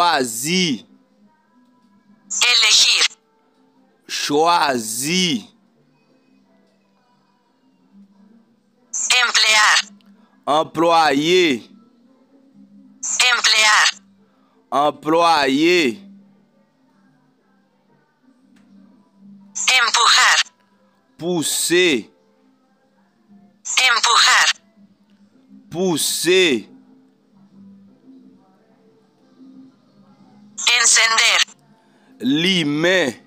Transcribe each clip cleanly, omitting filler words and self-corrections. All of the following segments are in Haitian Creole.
choisi, elegir, choisi, emplear, employé, emplear, employé, empujar, pousser, empujar, pousser, encender, limer,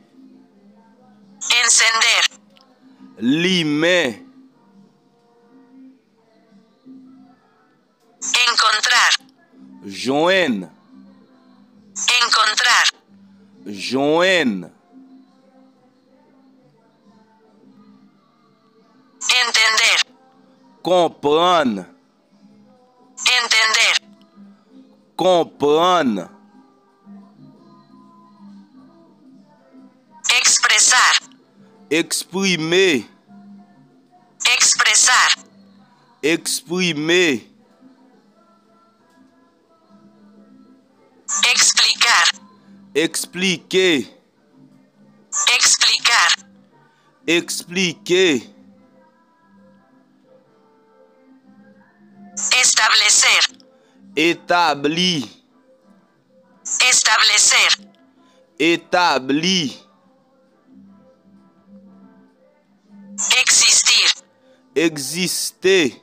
encender, limer, encontrar, joindre, encontrar, joindre, entender, comprendre, entender, comprendre, expresar, exprimer, expresar, exprimer, explicar, expliquer, explicar, expliquer, establecer, établir, establecer, établir, existir, exister,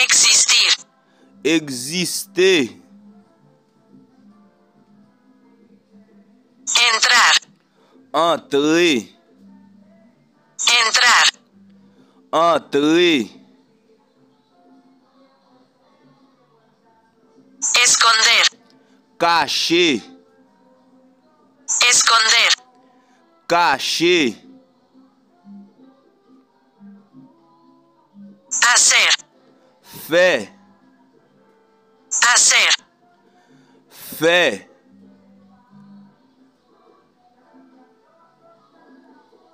existir, exister, entrar, entrer, entrar, entrer, esconder, cacher, esconder, cacher, hacer, faire, hacer, faire,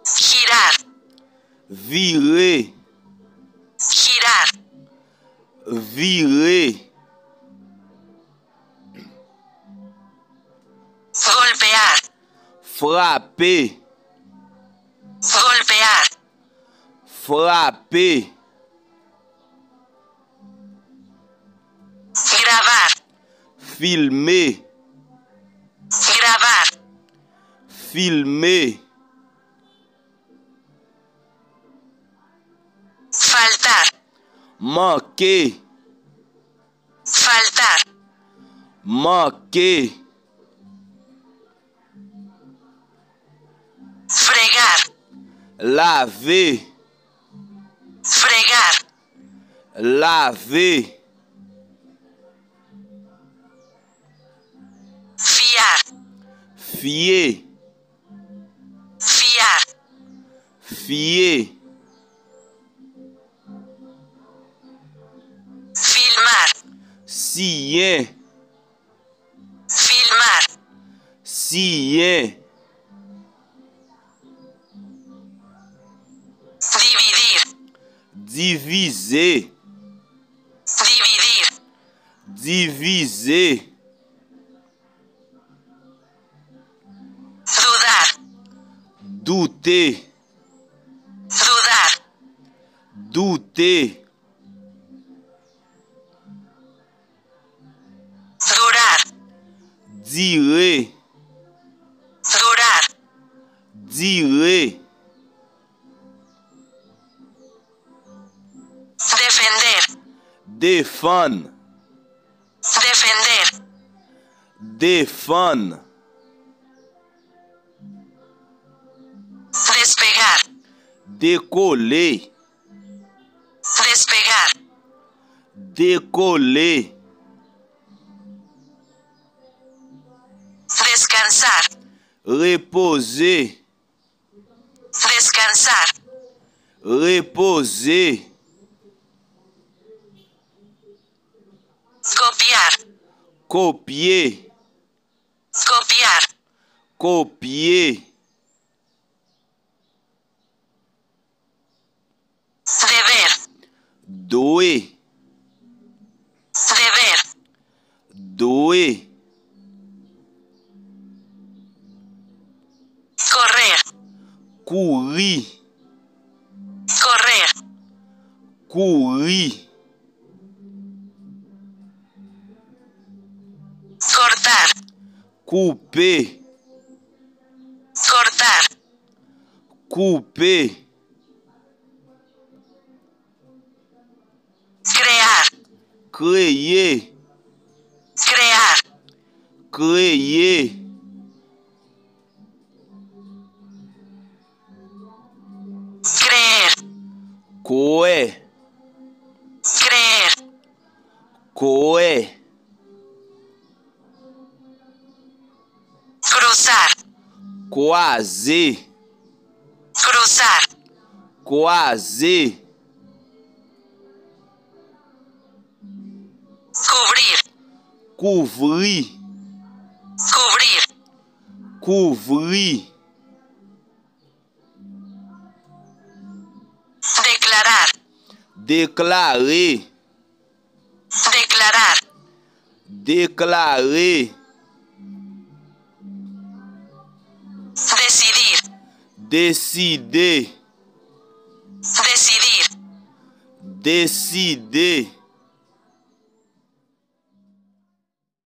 girar, virer, girar, virer, golpear, frapper, golpear, frapper, grabar, filmer, grabar, filmer, faltar, manquer, faltar, manquer, fregar, laver, fregar, laver, fiar, fier, fiar, fier, filmar, sien, filmar, sien, dividir, diviser, dividir, diviser, dudar, douter, dudar, douter, durar, durer, durar, durer, defender, défendre, defender, défendre, despegar, décoller, despegar, décoller, descansar, reposer, descansar, reposer, copiar, copier, copiar, copier, deber, douer, deber, douer, courir, correr, courir, cortar, couper, cortar, couper, crear, créer, crear, créer, creer, croire, creer, croire, cruzar, croiser, cruzar, croiser, cubrir, couvrir, cubrir, couvrir, declarar, déclarer, declarar, déclarer, decidir, décider, decidir, décider,